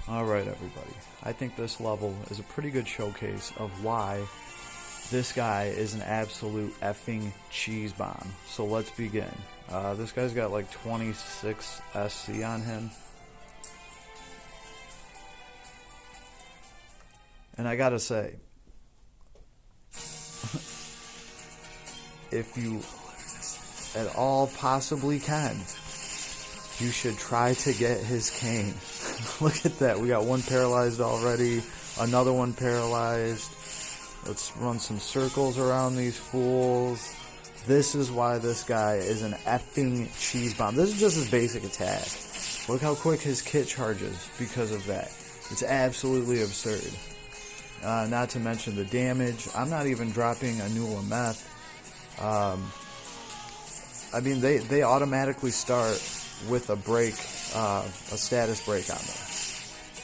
Alright everybody, I think this level is a pretty good showcase of why this guy is an absolute effing cheese bomb. So let's begin. This guy's got like 26 SC on him. And I gotta say, if you at all possibly can, you should try to get his cane. Look at that. We got one paralyzed already. Another one paralyzed. Let's run some circles around these fools. This is why this guy is an effing cheese bomb. This is just his basic attack. Look how quick his kit charges because of that. It's absolutely absurd. Not to mention the damage. I'm not even dropping a new Lameth. I mean, they automatically start with a break, a status break on them.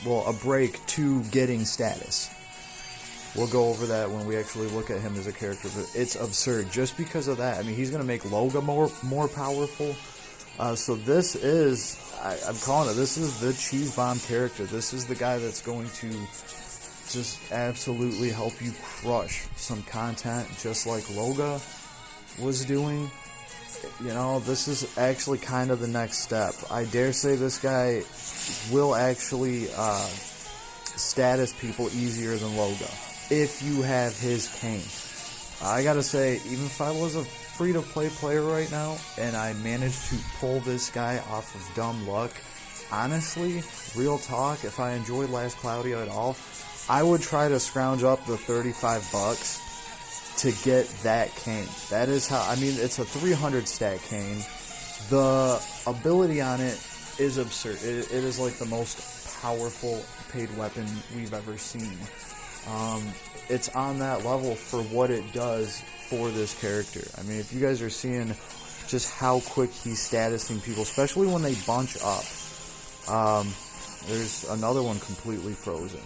Well, a break to getting status. We'll go over that when we actually look at him as a character, but it's absurd just because of that. I mean, he's going to make Loga more powerful. So this is, I'm calling it, this is the cheese bomb character. This is the guy that's going to just absolutely help you crush some content just like Loga was doing. You know, this is actually kind of the next step. I dare say this guy will actually status people easier than Loga if you have his cane. I gotta say, even if I was a free-to-play player right now and I managed to pull this guy off of dumb luck, honestly, real talk, if I enjoyed Last Cloudia at all, I would try to scrounge up the 35 bucks to get that cane. That is how, I mean, it's a 300 stat cane. The ability on it is absurd. It is like the most powerful paid weapon we've ever seen. It's on that level for what it does for this character. I mean, if you guys are seeing just how quick he's statusing people, especially when they bunch up. There's another one completely frozen.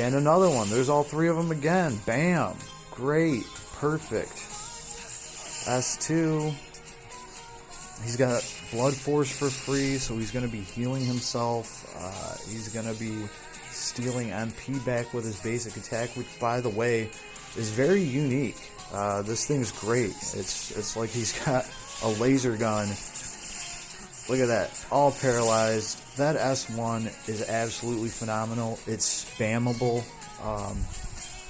And another one. There's all three of them again. Bam. Great. Perfect. S2. He's got Blood Force for free, so he's going to be healing himself. He's going to be stealing MP back with his basic attack, which, by the way, is very unique. This thing's great. It's like he's got a laser gun. Look at that. All paralyzed. That S1 is absolutely phenomenal. It's spammable.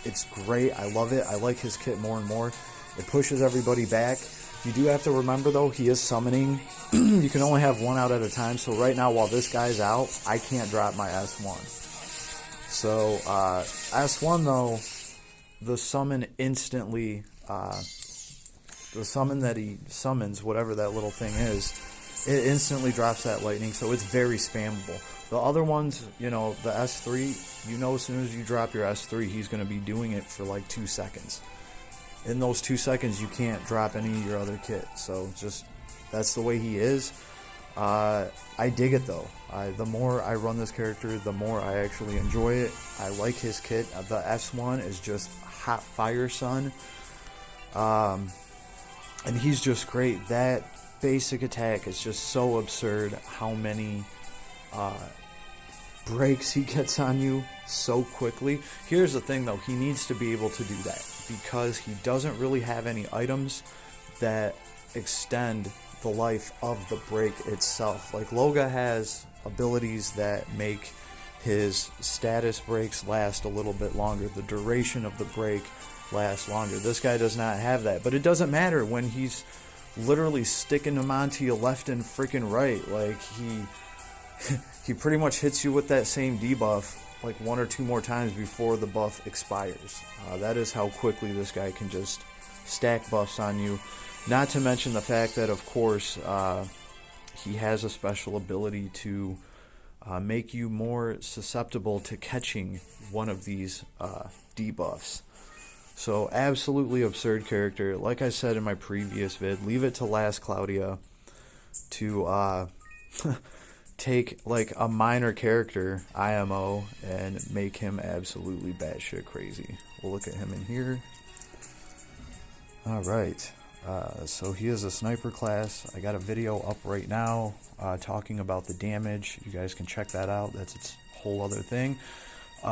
It's great. I love it. I like his kit more and more. It pushes everybody back. You do have to remember, though, he is summoning. You can only have one out at a time. So right now, while this guy's out, I can't drop my S1. So S1, though, the summon instantly, the summon that he summons, whatever that little thing is, it instantly drops that lightning, so it's very spammable. The other ones, you know, the S3, you know, as soon as you drop your S3, he's going to be doing it for like 2 seconds. In those 2 seconds, you can't drop any of your other kit, so just, that's the way he is. I dig it, though. The more I run this character, the more I actually enjoy it. I like his kit. The S1 is just hot fire, son. And he's just great. That basic attack is just so absurd how many breaks he gets on you so quickly. Here's the thing, though. He needs to be able to do that because he doesn't really have any items that extend the life of the break itself. Like Loga has abilities that make his status breaks last a little bit longer. The duration of the break lasts longer. This guy does not have that, but it doesn't matter when he's literally sticking them onto you left and freaking right. Like he pretty much hits you with that same debuff like 1 or 2 more times before the buff expires. That is how quickly this guy can just stack buffs on you. Not to mention the fact that, of course, he has a special ability to make you more susceptible to catching one of these debuffs. So, absolutely absurd character. Like I said in my previous vid, leave it to Last Cloudia to take like a minor character, IMO, and make him absolutely batshit crazy. We'll look at him in here. Alright. So he is a sniper class. I got a video up right now talking about the damage. You guys can check that out. That's its whole other thing.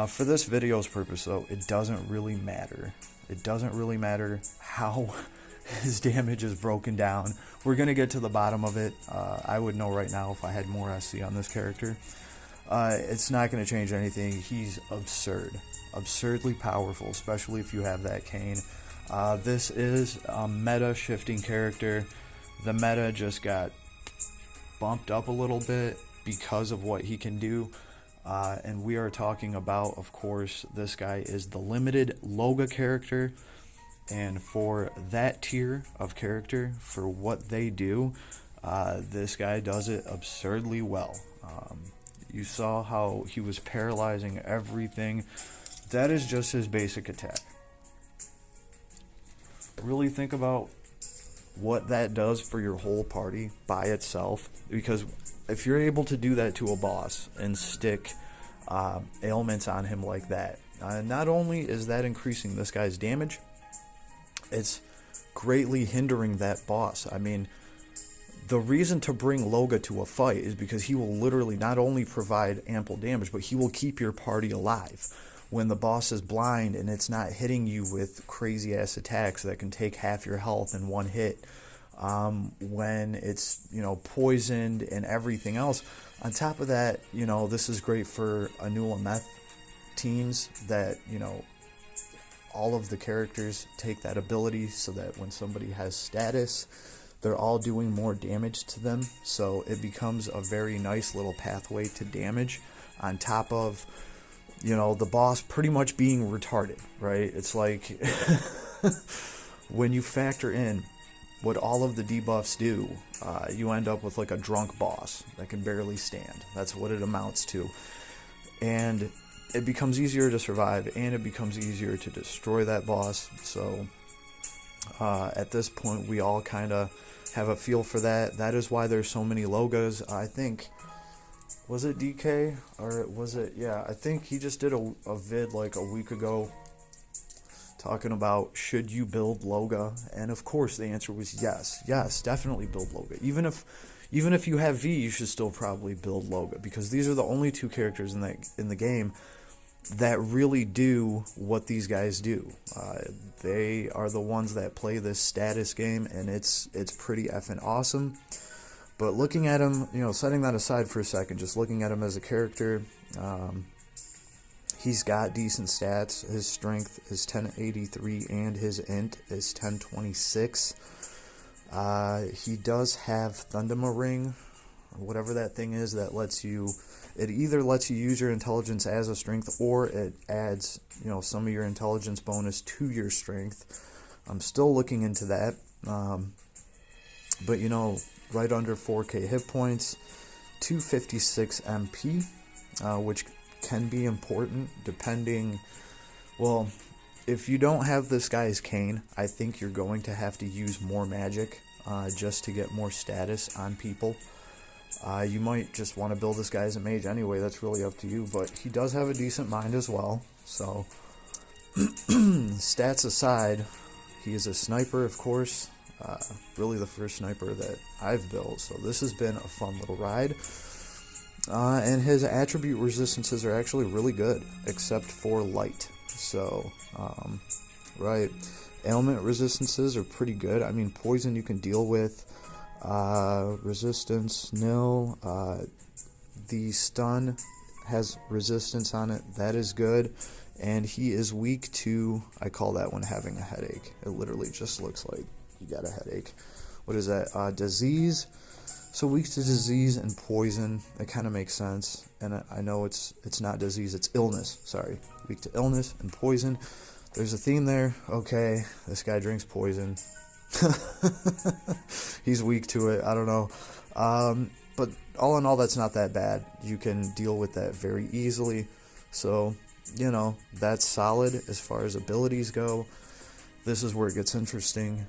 For this video's purpose, though, it doesn't really matter. It doesn't really matter how his damage is broken down. We're going to get to the bottom of it. I would know right now if I had more SC on this character. It's not going to change anything. He's absurdly powerful, especially if you have that cane. This is a meta shifting character. The meta just got bumped up a little bit because of what he can do. And we are talking about, of course, this guy is the limited Loga character. And for that tier of character, for what they do, this guy does it absurdly well. You saw how he was paralyzing everything. That is just his basic attack. Really think about what that does for your whole party by itself, because if you're able to do that to a boss and stick ailments on him like that, not only is that increasing this guy's damage, it's greatly hindering that boss. I mean, the reason to bring Loga to a fight is because he will literally not only provide ample damage, but he will keep your party alive. When the boss is blind and it's not hitting you with crazy ass attacks that can take half your health in one hit, when it's, you know, poisoned and everything else. On top of that, you know, this is great for Anula Meth teams that, you know, all of the characters take that ability so that when somebody has status, they're all doing more damage to them. So it becomes a very nice little pathway to damage on top of, you know, the boss pretty much being retarded, right? It's like when you factor in what all of the debuffs do, you end up with like a drunk boss that can barely stand. That's what it amounts to. And it becomes easier to survive, and it becomes easier to destroy that boss. So at this point, we all kind of have a feel for that. That is why there's so many Logas. I think, was it DK or was it, yeah, I think he just did a vid like a week ago talking about should you build Loga, and of course the answer was yes, definitely build Loga. Even if you have V, you should still probably build Loga, because these are the only two characters in the game that really do what these guys do. They are the ones that play this status game, and it's pretty effing awesome. But looking at him, you know, setting that aside for a second, just looking at him as a character, he's got decent stats. His strength is 1083 and his int is 1026. He does have Thundama Ring, or whatever that thing is that lets you, it either lets you use your intelligence as a strength, or it adds, you know, some of your intelligence bonus to your strength. I'm still looking into that. But, you know, right under 4k hit points, 256 MP, which can be important depending, well, if you don't have this guy's cane, I think you're going to have to use more magic just to get more status on people. You might just want to build this guy as a mage anyway, that's really up to you, but he does have a decent mind as well. So stats aside, he is a sniper, of course, really the first sniper that I've built, so this has been a fun little ride. And his attribute resistances are actually really good, except for light. So, right, ailment resistances are pretty good. I mean, poison you can deal with. Resistance nil. The stun has resistance on it. That is good. And he is weak to, I call that one having a headache. It literally just looks like you got a headache. What is that? Disease. So weak to disease and poison. That kind of makes sense. And I know it's not disease, it's illness. Sorry. Weak to illness and poison. There's a theme there. Okay, this guy drinks poison. He's weak to it. I don't know. But all in all, that's not that bad. You can deal with that very easily. So, you know, that's solid as far as abilities go. This is where it gets interesting.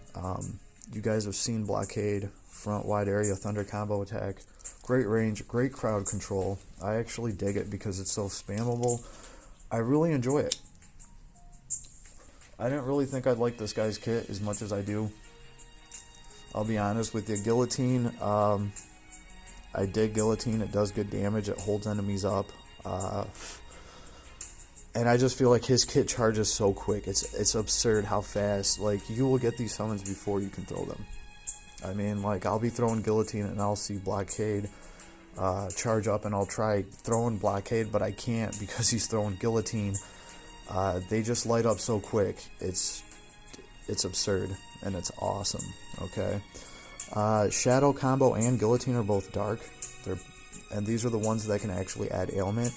You guys have seen Blockade, front wide area thunder combo attack. Great range, great crowd control. I actually dig it because it's so spammable. I really enjoy it. I didn't really think I'd like this guy's kit as much as I do. I'll be honest with you. Guillotine, I dig Guillotine. It does good damage. It holds enemies up. And I just feel like his kit charges so quick. It's absurd how fast. Like, you will get these summons before you can throw them. I mean, like, I'll be throwing Guillotine and I'll see Blockade charge up, and I'll try throwing Blockade, but I can't because he's throwing Guillotine. They just light up so quick. It's absurd, and it's awesome. Okay. Shadow Combo and Guillotine are both dark. And these are the ones that can actually add ailment.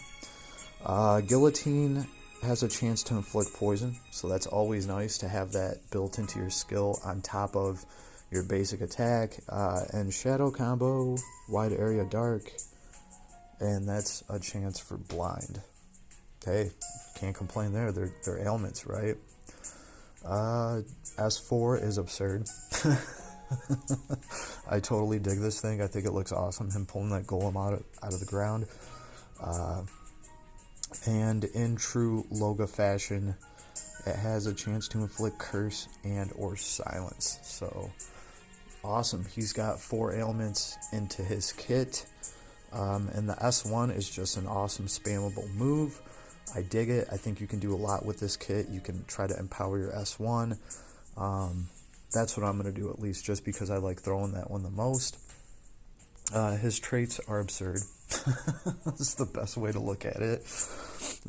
Guillotine has a chance to inflict poison, so that's always nice to have that built into your skill on top of your basic attack. And Shadow Combo, Wide Area Dark, and that's a chance for blind. Hey, can't complain there. They're ailments, right? S4 is absurd. I totally dig this thing. I think it looks awesome, him pulling that golem out of the ground. And in true Loga fashion, it has a chance to inflict curse and or silence. So awesome. He's got 4 ailments into his kit. And the S1 is just an awesome spammable move. I dig it. I think you can do a lot with this kit. You can try to empower your S1. That's what I'm going to do, at least, just because I like throwing that one the most. His traits are absurd. That's the best way to look at it.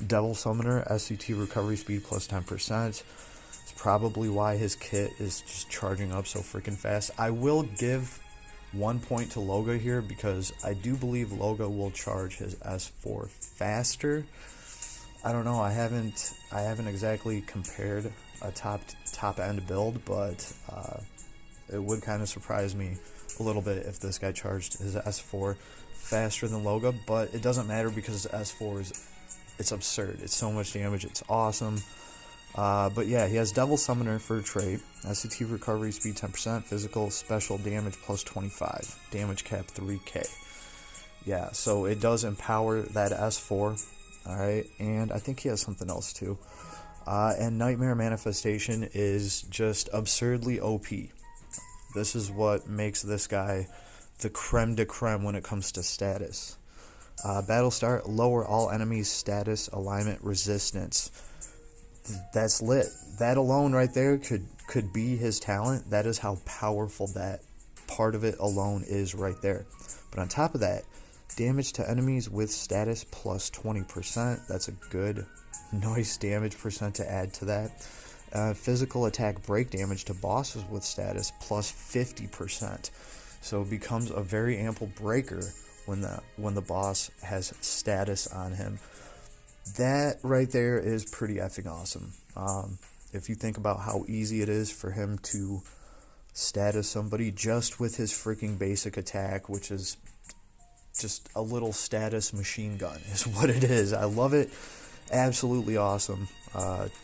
Devil Summoner, SCT recovery speed plus 10%. It's probably why his kit is just charging up so freaking fast. I will give 1 point to Loga here, because I do believe Loga will charge his S4 faster. I don't know. I haven't exactly compared a top end build, but it would kind of surprise me a little bit if this guy charged his S4 faster than Loga. But it doesn't matter, because S4 it's absurd. It's so much damage. It's awesome. But yeah, he has Devil Summoner for a trait. SCT recovery speed 10%, physical special damage plus 25, damage cap 3k. Yeah, so it does empower that S4. Alright, and I think he has something else too. And Nightmare Manifestation is just absurdly OP. This is what makes this guy the creme de creme when it comes to status. Battle start, lower all enemies' status, alignment, resistance. That's lit. That alone right there could be his talent. That is how powerful that part of it alone is right there. But on top of that, damage to enemies with status plus 20%. That's a good, nice damage percent to add to that. Physical attack break damage to bosses with status plus 50%. So it becomes a very ample breaker when the boss has status on him. That right there is pretty effing awesome. If you think about how easy it is for him to status somebody just with his freaking basic attack, which is just a little status machine gun is what it is. I love it. Absolutely awesome.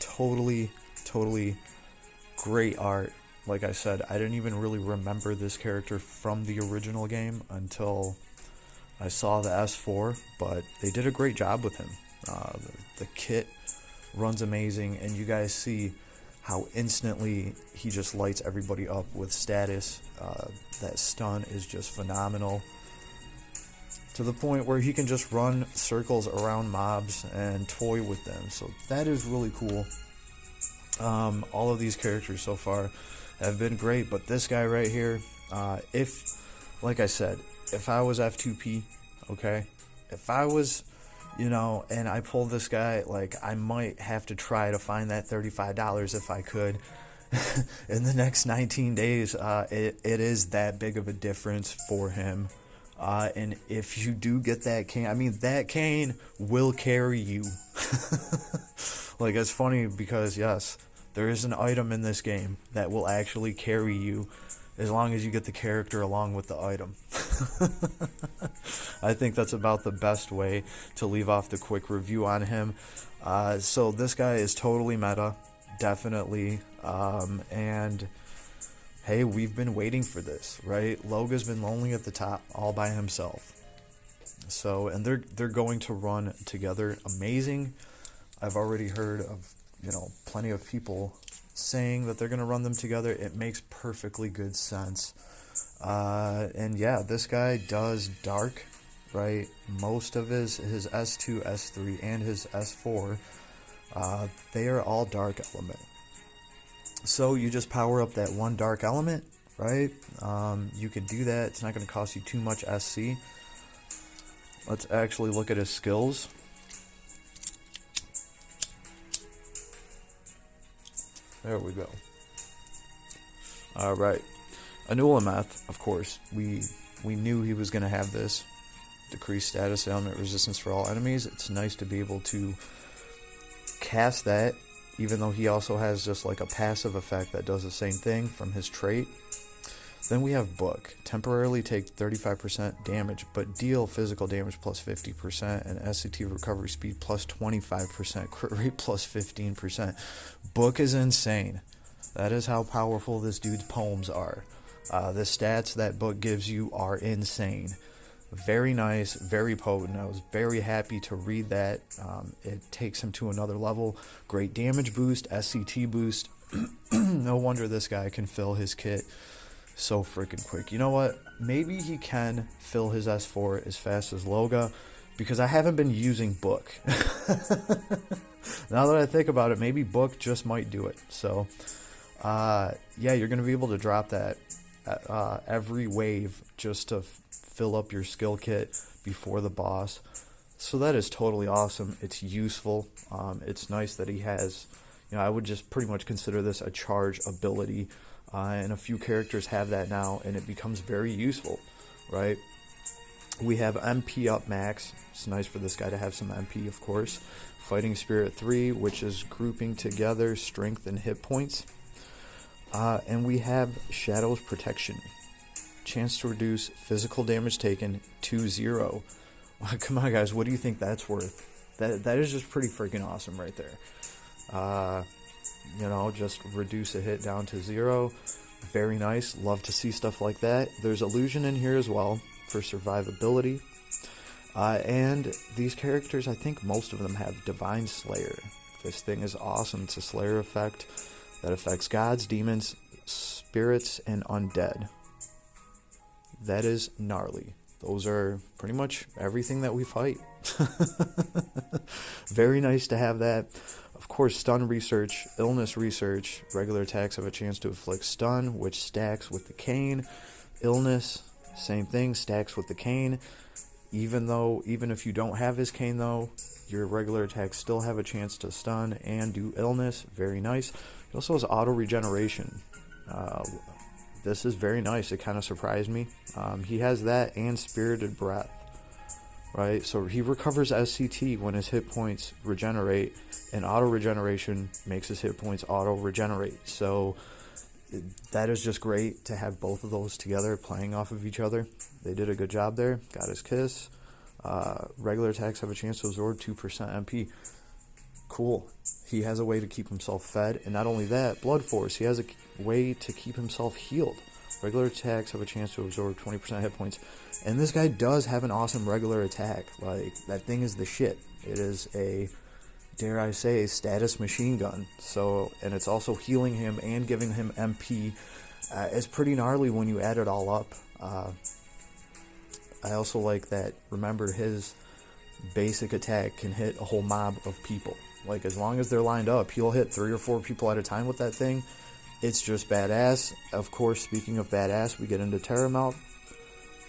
Totally great art. Like I said, I didn't even really remember this character from the original game until I saw the S4, but they did a great job with him. The kit runs amazing, and you guys see how instantly he just lights everybody up with status. That stun is just phenomenal, to the point where he can just run circles around mobs and toy with them. So that is really cool. All of these characters so far have been great, but this guy right here, like I said, if I was F2P, okay, if I was, and I pulled this guy, like, I might have to try to find that $35 if I could in the next 19 days. It is that big of a difference for him. And if you do get that cane, that cane will carry you. Like, it's funny because, yes, there is an item in this game that will actually carry you as long as you get the character along with the item. I think that's about the best way to leave off the quick review on him. So this guy is totally meta, definitely. And hey, we've been waiting for this, right? Loga's been lonely at the top all by himself. So, and they're going to run together amazing. I've already heard of, plenty of people saying that they're going to run them together, it makes perfectly good sense. And yeah, this guy does dark, right? Most of his S2, S3, and his S4, they are all dark element. So you just power up that one dark element, right? You could do that. It's not going to cost you too much SC. Let's actually look at his skills. There we go. All right. Anulameth, of course, we knew he was going to have this. Decreased status ailment resistance for all enemies. It's nice to be able to cast that, even though he also has just like a passive effect that does the same thing from his trait. Then we have Book. Temporarily take 35% damage, but deal physical damage plus 50% and SCT recovery speed plus 25%, crit rate plus 15%. Book is insane. That is how powerful this dude's poems are. The stats that Book gives you are insane. Very nice, very potent. I was very happy to read that. It takes him to another level. Great damage boost, SCT boost. No wonder this guy can fill his kit so freaking quick. You know what? Maybe he can fill his S4 as fast as Loga, because I haven't been using Book. Now that I think about it, maybe Book just might do it. So, yeah, you're going to be able to drop that every wave just to fill up your skill kit before the boss. So that is totally awesome. It's useful. It's nice that he has, I would just pretty much consider this a charge ability. And a few characters have that now, and it becomes very useful, right? We have MP up max. It's nice for this guy to have some MP, of course. Fighting Spirit 3, which is grouping together strength and hit points. And we have Shadow's Protection. Chance to reduce physical damage taken to 0. Come on, guys, what do you think that's worth? That is just pretty freaking awesome right there. Just reduce a hit down to 0. Very nice. Love to see stuff like that. There's illusion in here as well for survivability. And these characters, I think most of them have Divine Slayer. This thing is awesome. It's a Slayer effect that affects gods, demons, spirits, and undead. That is gnarly. Those are pretty much everything that we fight. Very nice to have that. Of course, stun research, illness research. Regular attacks have a chance to inflict stun, which stacks with the cane. Illness, same thing, stacks with the cane. Even if you don't have his cane, though, your regular attacks still have a chance to stun and do illness. Very nice. He also has auto regeneration. This is very nice. It kind of surprised me. He has that and Spirited Breath. Right, so he recovers SCT when his hit points regenerate, and auto regeneration makes his hit points auto regenerate. So that is just great to have both of those together playing off of each other. They did a good job there. Got his kiss. Regular attacks have a chance to absorb 2% MP. Cool. He has a way to keep himself fed, and not only that, Blood Force. He has a way to keep himself healed. Regular attacks have a chance to absorb 20% hit points. And this guy does have an awesome regular attack. Like, that thing is the shit. It is a, dare I say, status machine gun. So, and it's also healing him and giving him MP. It's pretty gnarly when you add it all up. I also like that, remember, his basic attack can hit a whole mob of people. Like, as long as they're lined up, he'll hit 3 or 4 people at a time with that thing. It's just badass. Of course, speaking of badass, we get into Terra Melt.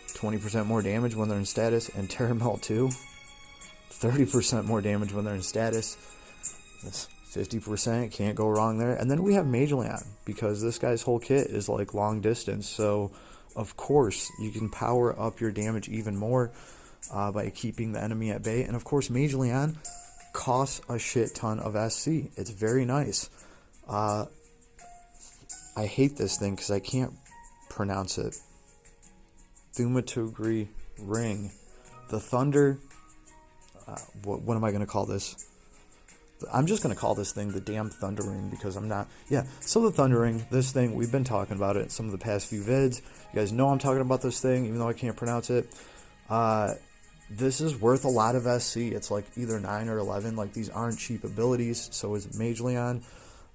20% more damage when they're in status, and Terra Melt 2. 30% more damage when they're in status. That's 50%, can't go wrong there. And then we have Mage Leon, because this guy's whole kit is like long distance. So, of course, you can power up your damage even more by keeping the enemy at bay. And of course, Mage Leon costs a shit ton of SC. It's very nice. I hate this thing because I can't pronounce it. Thaumaturgy Ring. The Thunder... what am I going to call this? I'm just going to call this thing the damn Thunder Ring because I'm not... Yeah, so the Thunder Ring, this thing, we've been talking about it in some of the past few vids. You guys know I'm talking about this thing, even though I can't pronounce it. This is worth a lot of SC. It's like either 9 or 11. Like, these aren't cheap abilities. So is Mage Leon.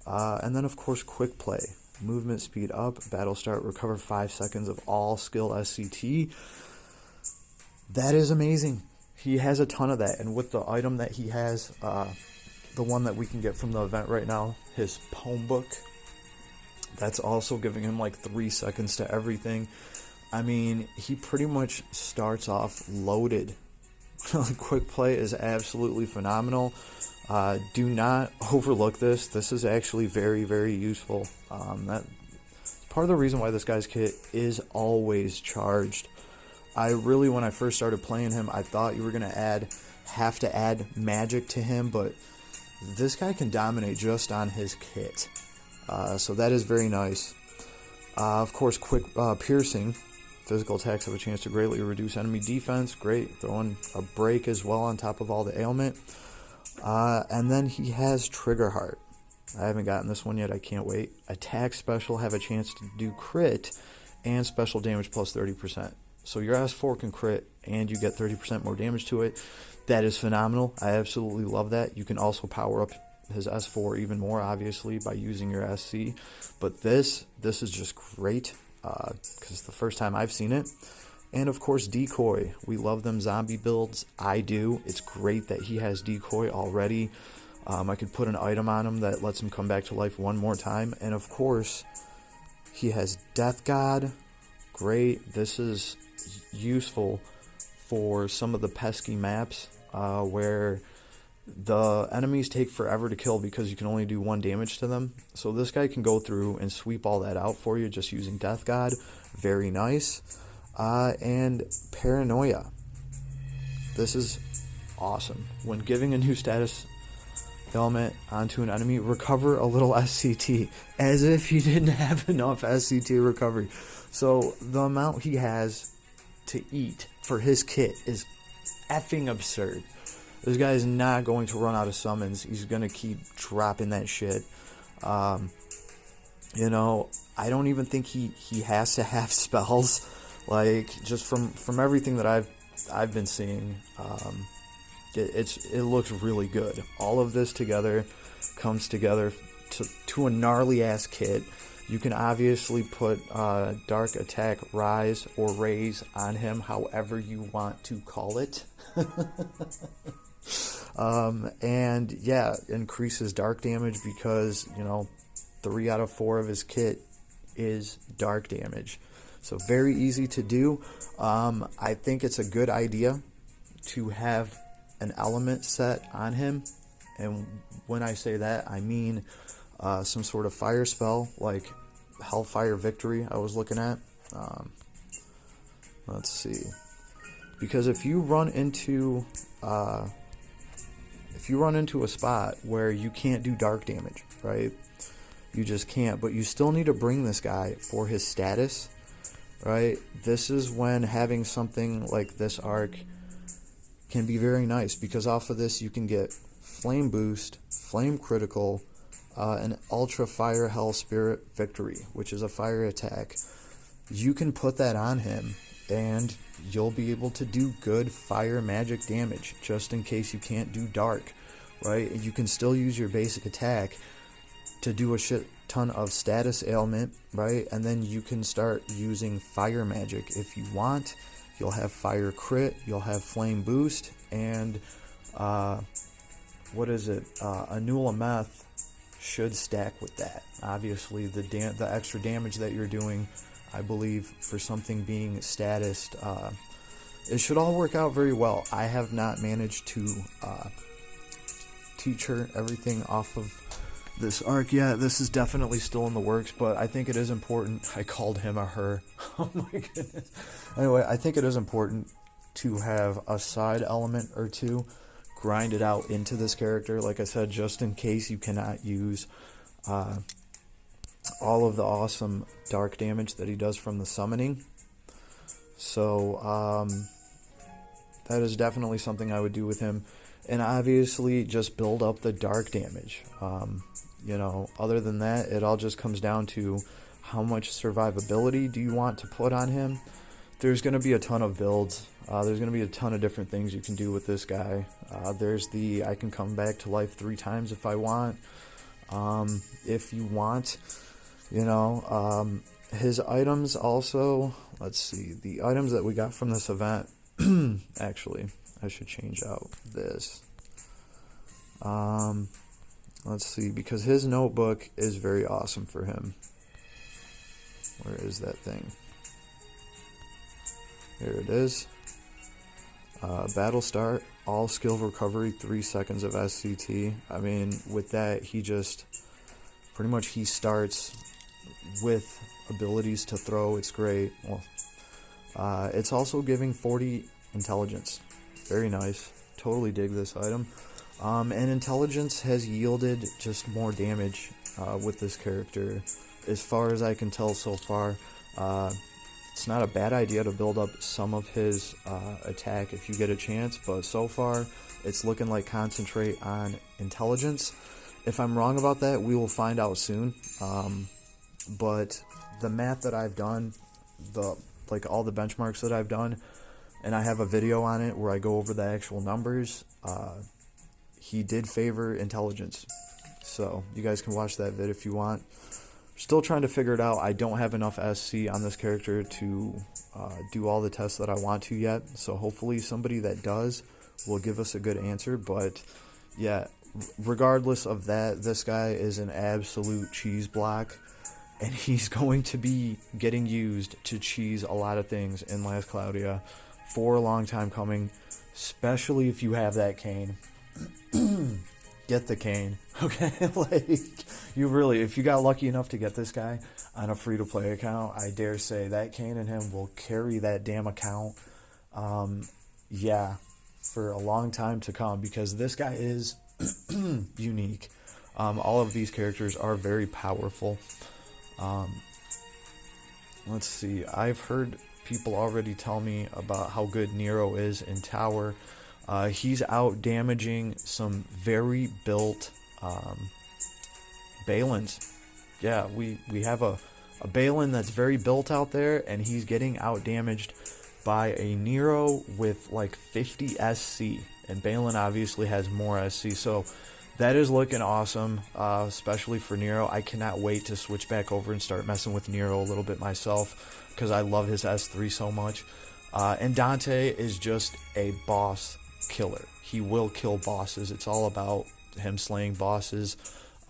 And then, of course, quick play. Movement speed up, battle start, recover 5 seconds of all skill SCT. That is amazing. He has a ton of that. And with the item that he has, the one that we can get from the event right now, his poem book, that's also giving him like 3 seconds to everything. I mean, he pretty much starts off loaded. Quick play is absolutely phenomenal. Do not overlook this. This is actually very, very useful. That's part of the reason why this guy's kit is always charged. I really, when I first started playing him, I thought you were going to have to add magic to him, but this guy can dominate just on his kit. So that is very nice. Of course, quick piercing. Physical attacks have a chance to greatly reduce enemy defense. Great. Throwing a break as well on top of all the ailment. And then he has Trigger Heart. I haven't gotten this one yet. I can't wait. Attack special have a chance to do crit and special damage plus 30%. So your S4 can crit and you get 30% more damage to it. That is phenomenal. I absolutely love that. You can also power up his S4 even more, obviously, by using your SC. But this is just great because the first time I've seen it. And of course, Decoy. We love them zombie builds. I do. It's great that he has Decoy already. I could put an item on him that lets him come back to life one more time. And of course, he has Death God. Great. This is useful for some of the pesky maps where the enemies take forever to kill because you can only do 1 damage to them. So this guy can go through and sweep all that out for you just using Death God. Very nice. And Paranoia. This is awesome. When giving a new status element onto an enemy, recover a little SCT, as if he didn't have enough SCT recovery. So the amount he has to eat for his kit is effing absurd. This guy is not going to run out of summons. He's going to keep dropping that shit. You know, I don't even think he has to have spells. Like, just from everything that I've been seeing, it looks really good. All of this together comes together to a gnarly ass kit. You can obviously put Dark Attack Rise or Raise on him, however you want to call it. And yeah, increases dark damage because, you know, 3 out of 4 of his kit is dark damage. So very easy to do. I think it's a good idea to have an element set on him. And when I say that, I mean some sort of fire spell like Hellfire Victory I was looking at. Let's see. Because if you run into a spot where you can't do dark damage, right? You just can't, but you still need to bring this guy for his status, right? This is when having something like this arc can be very nice, because off of this you can get Flame Boost, Flame Critical, and Ultra Fire Hell Spirit Victory, which is a fire attack. You can put that on him and you'll be able to do good fire magic damage, just in case you can't do dark, right? You can still use your basic attack to do a shit ton of status ailment, right? And then you can start using fire magic if you want. You'll have fire crit, you'll have flame boost, and what is it? Anula Meth should stack with that. Obviously, the extra damage that you're doing, I believe, for something being statused, it should all work out very well. I have not managed to teach her everything off of this arc yet. This is definitely still in the works, but I think it is important. I called him a her. Oh my goodness. Anyway, I think it is important to have a side element or two grinded out into this character, like I said, just in case you cannot use all of the awesome dark damage that he does from the summoning. So that is definitely something I would do with him. And obviously just build up the dark damage. You know, other than that, it all just comes down to how much survivability do you want to put on him. There's going to be a ton of builds. There's going to be a ton of different things you can do with this guy. There's the I can come back to life 3 times if I want. if you want. You know, his items also, let's see, the items that we got from this event, actually, I should change out this. Let's see, because his notebook is very awesome for him. Where is that thing? Here it is. Battle start, all skill recovery, 3 seconds of SCT. I mean, with that, he just, pretty much he starts with abilities to throw. It's great. Well, it's also giving 40 intelligence. Very nice. Totally dig this item. And intelligence has yielded just more damage with this character. As far as I can tell so far, it's not a bad idea to build up some of his attack if you get a chance, but so far it's looking like concentrate on intelligence. If I'm wrong about that, we will find out soon. But the math that I've done, all the benchmarks that I've done, and I have a video on it where I go over the actual numbers, he did favor intelligence. So you guys can watch that vid if you want. Still trying to figure it out. I don't have enough SC on this character to do all the tests that I want to yet. So hopefully somebody that does will give us a good answer. But yeah, regardless of that, this guy is an absolute cheese block. And he's going to be getting used to cheese a lot of things in Last Cloudia for a long time coming. Especially if you have that cane. Get the cane, okay? Like, you really, if you got lucky enough to get this guy on a free-to-play account, I dare say that cane and him will carry that damn account, yeah, for a long time to come, because this guy is unique. All of these characters are very powerful. Let's see, I've heard people already tell me about how good Nero is in Tower. He's out damaging some very built Balins. Yeah, we have a Balin that's very built out there, and he's getting out damaged by a Nero with like 50 SC. And Balin obviously has more SC, so that is looking awesome, especially for Nero. I cannot wait to switch back over and start messing with Nero a little bit myself, because I love his S3 so much. And Dante is just a boss killer. He will kill bosses. It's all about him slaying bosses.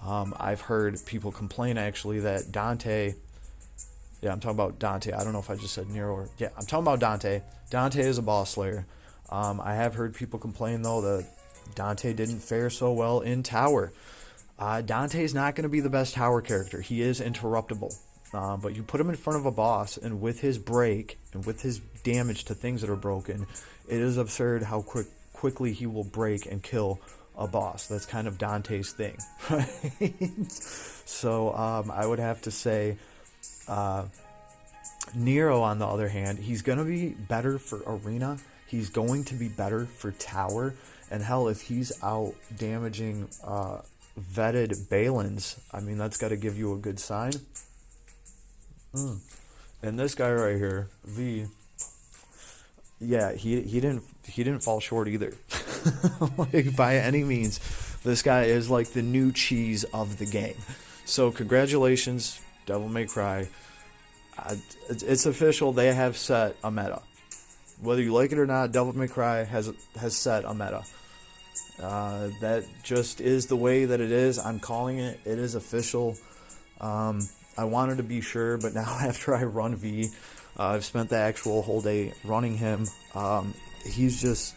I've heard people complain actually that Dante, yeah, I'm talking about Dante. I don't know if I just said Nero or, yeah, I'm talking about Dante. Dante is a boss slayer. I have heard people complain though that Dante didn't fare so well in Tower. Dante's not going to be the best Tower character. He is interruptible. But you put him in front of a boss, and with his break and with his damage to things that are broken, it is absurd how quickly he will break and kill a boss. That's kind of Dante's thing, right? So I would have to say Nero, on the other hand, he's going to be better for Arena. He's going to be better for Tower. And hell, if he's out damaging vetted Balins, I mean, that's got to give you a good sign. And this guy right here, V, yeah, he didn't fall short either. Like, by any means, this guy is like the new cheese of the game. So congratulations, Devil May Cry. It's official. They have set a meta. Whether you like it or not, Devil May Cry has set a meta. That just is the way that it is. I'm calling it. It is official. I wanted to be sure, but now after I run V, I've spent the actual whole day running him. He's just